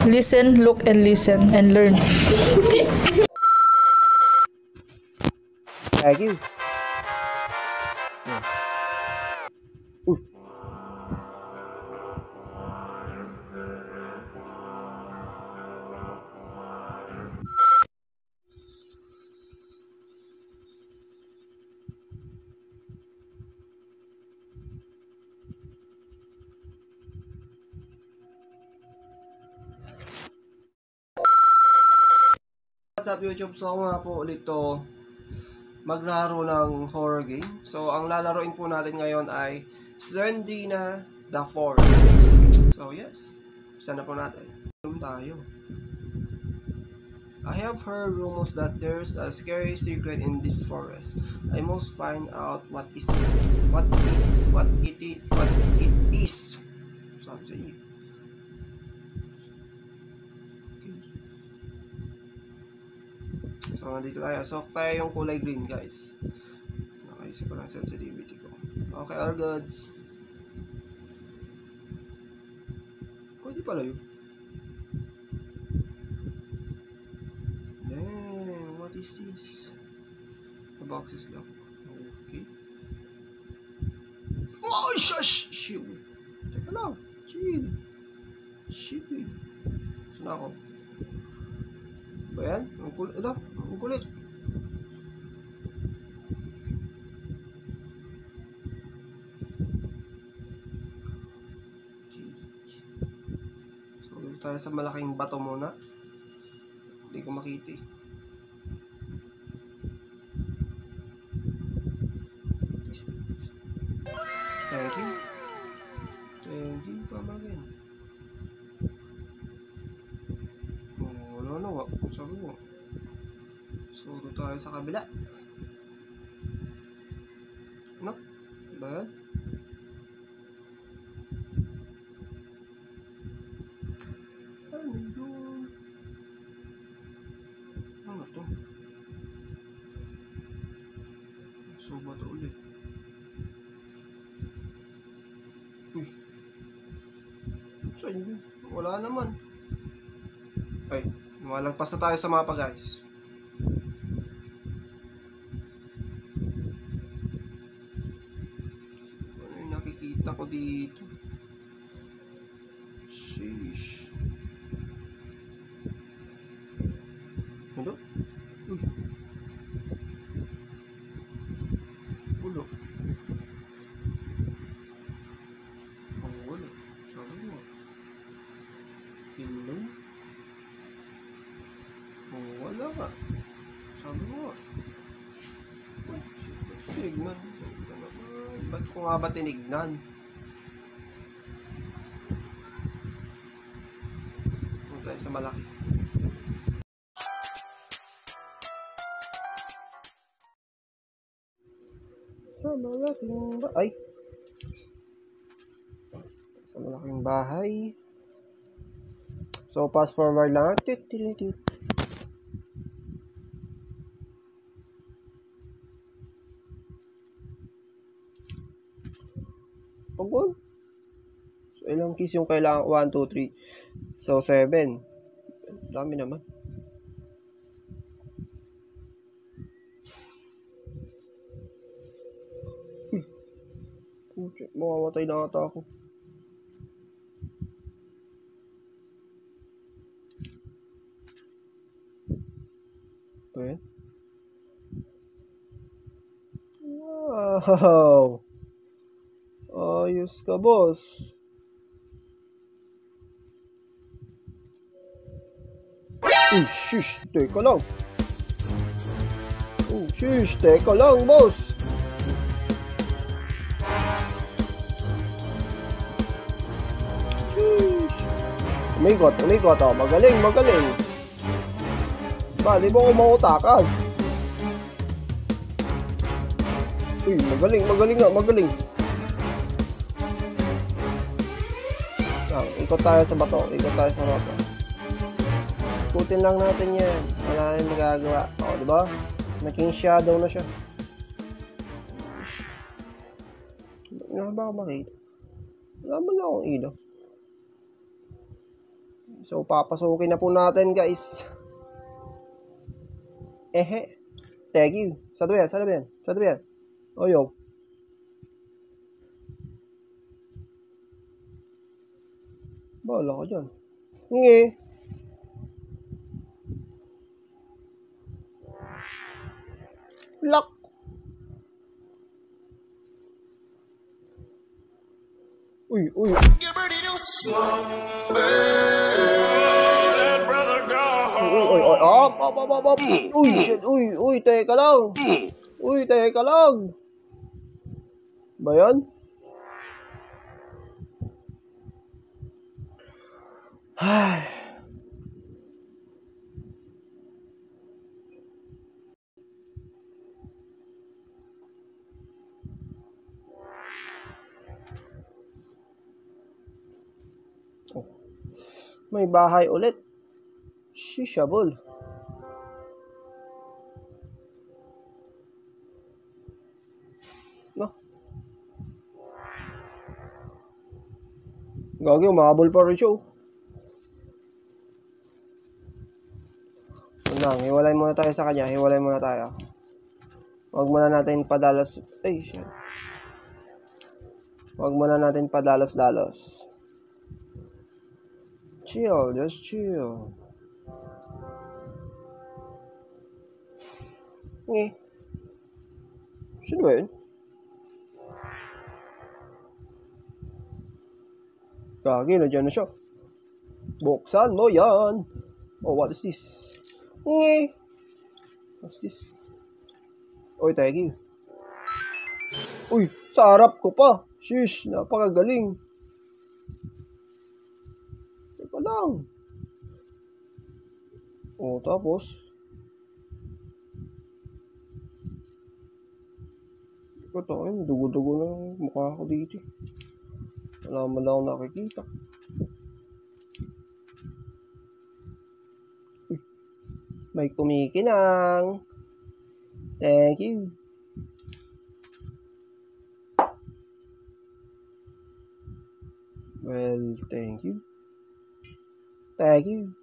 Listen, look, and listen, and learn. Thank you. What's up YouTube? So ako nga po ulit to maglaro ng horror game. So ang lalaroin po natin ngayon ay Slendrina the Forest. So yes, sana po natin. Tayo. I have heard rumors that there's a scary secret in this forest. I must find out what it is. Sabi. So, nandito tayo. So, tayo yung kulay green, guys. Okay, so parang sensitivity ko. Okay, all goods. Pwede pala yun. Damn, what is this? The box is locked. Okay. Oh, shush! Shit. Teka lang. Chill. Shit. Saan ako? Ba yan? Ang kulit. Ito, ang kulit. So, dito tayo sa malaking bato muna. Hindi ko makita eh. Thank you. Thank you, pamagin. Wala. Sabi mo. So, dito tayo sa kabila. Ano? Ba yan? Ano yun? Ano to? So, ba ito ulit? Uy. Saan yun? Wala naman. Ay, malagpas na tayo sa mapa, guys. Ano yung nakikita ko dito? Sheesh. Ano? Uy. Ulo. Ang ulo. Sabi mo. Hello? Wala ka. Sabi mo. Tinignan. Ba't ko nga ba tinignan? Huwag tayo sa malaki. Sa malaking bahay. Sa malaking bahay. So, fast forward lang. Pagod. So, ilang keys yung kailangan? 1, 2, 3. So, 7. Dami naman. Mamamatay na ata ako. Okay. Wow! Ayos ka, boss. Uy, shush! Teka lang. Shush! Teka lang, boss. Shush! Umikot. Oh. Magaling. Ba, di ba ako mautakan? Uy, magaling. Ikot tayo sa bato. Ikutin lang natin yan. Wala na yung magagawa. O, diba? Naging shadow na siya. Wala ba ako makita? Wala ba na akong ilaw? So, papasukin na po natin, guys. Ehe. Thank you. Saan ba yan? Saan ba yan? Saan ba yan? Ayaw. Bahala ka dyan. Nge. Lock. Uy, uy. Uy, up. Uy, shit, uy, teka lang. Uy, teka lang. Ba yan? Ay. Oh. May bahay ulit. Shishabol. No. Gagi, umahabol pa rin siya. Hiwalay muna tayo sa kanya. Hiwalay muna tayo. Huwag muna natin padalos. Ay, shit. Huwag muna natin padalos-dalos. Chill, just chill. Nge. Sino ba yun? Gagi, nandiyan na siya. Buksan mo yan. Oh, what is this? Nge. What's this? Uy, thank you. Uy, sa harap ko pa. Shish, napakagaling. Teka lang. Oh, tapos. Teka tayo, dugo-dugo na mukha ko dito. Wala man lang ako nakikita. Uy, may kumikinang. Thank you. Well, thank you. Thank you.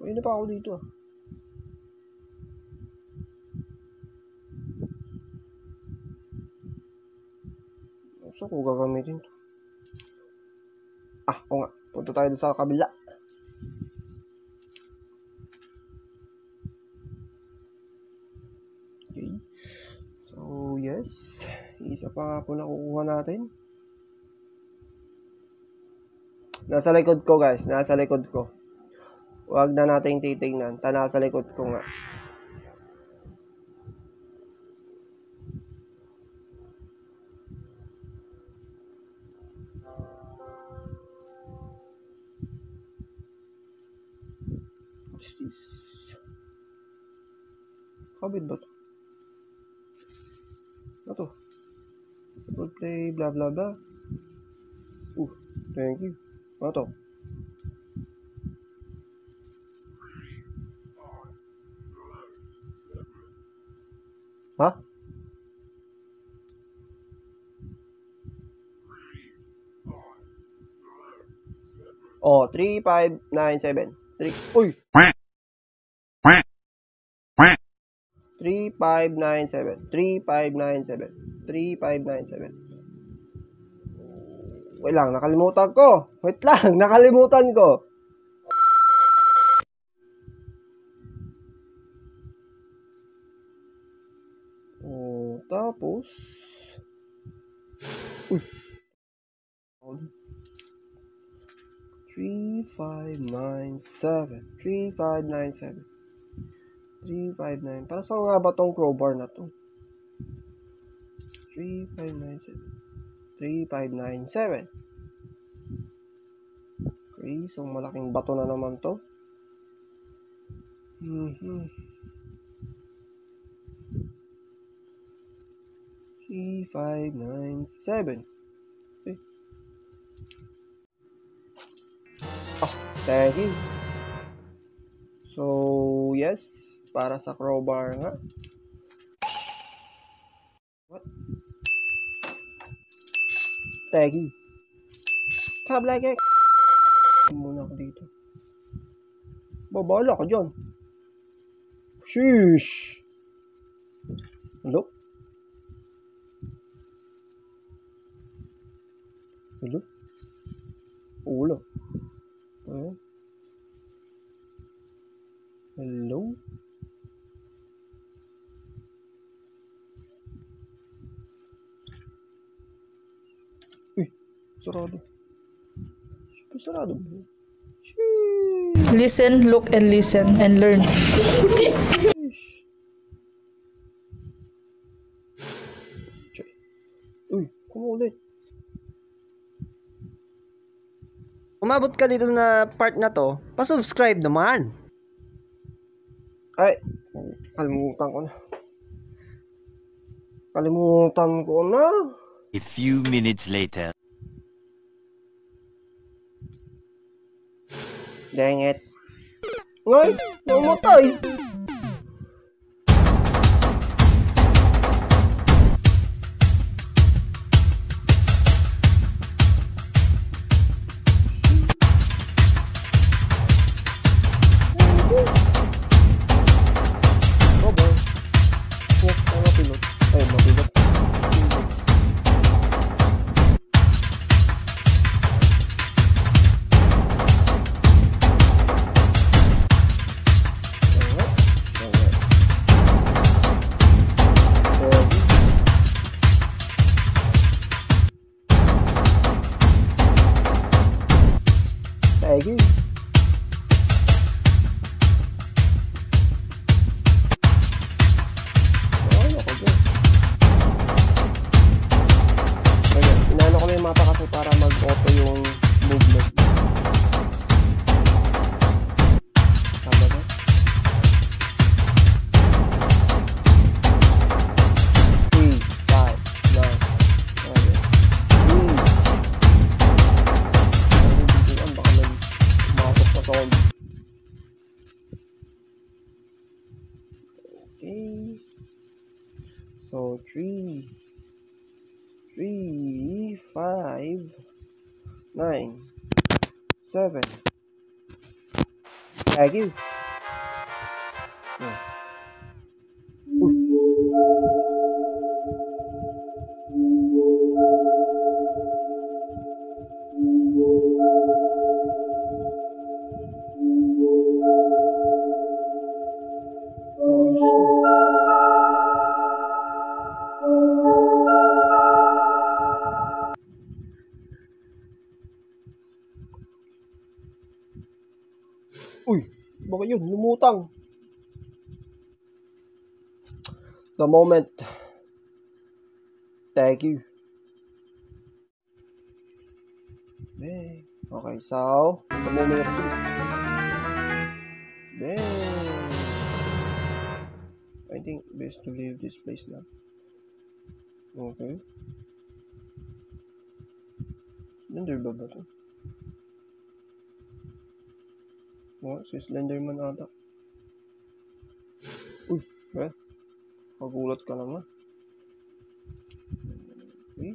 Ayun na pa ako dito. Saan ko gagamitin to? O nga. Punta tayo sa kabila. Okay. So, yes. Isa pa nga po nakukuha natin. Nasa likod ko, guys. Nasa likod ko. Huwag na nating titignan. Nasa likod ko nga. What is this? Kabit ba to? Ano to? Play, blah blah blah. Thank you. Ano to? Ha? Oh, 3597. 3. Uy. 3597. 3597. 3597. Wait lang, nakalimutan ko. Wait lang, nakalimutan ko. Oh, tapos. Uy. 3597. 3597. 359. Para sa nga ba tong crowbar na to? 3597. 3597. Okay, so malaking bato na naman to. 3597. Okay. Thank you. So, yes, para sa crowbar nga. What? Taggy. Kablagek. Muna ako dito. Babala ka dyan. Sheesh. Hello? Hello? Ulo. Ayan. Hello? Uy, sarado. Sarado ba? Listen, look, and listen, and learn. Uy, kumulit. Umabot ka dito na part na to, pa-subscribe naman. Ay, kalimutan ko na. A few minutes later. Dang it. Ngay, namatay. Taggy. Ano ko dyan? Inano ko na yung mapa kasi para mag-auto yung movement. Tama ba? Three, five, nine, okay. So 3, 5, 9, 7. Thank you. Uy, baka yun, lumutang. The moment. Thank you. Okay, so, the moment of truth. I think best to leave this place now. Okay. Slender ba ba ito? Oh, si Slenderman ata. Uy, pagulat ka naman. Okay.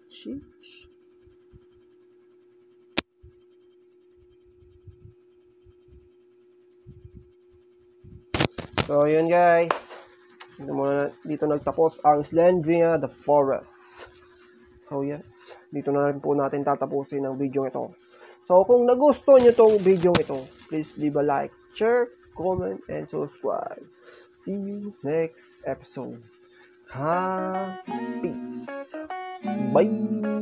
Sheesh. So, yun guys. Dito nagtapos ang Slendrina the Forest. So, yes. Dito na rin po natin tatapusin ang video ito. So, kung nagustuhan nyo itong video ito, please leave a like, share, comment, and subscribe. See you next episode. Peace. Bye.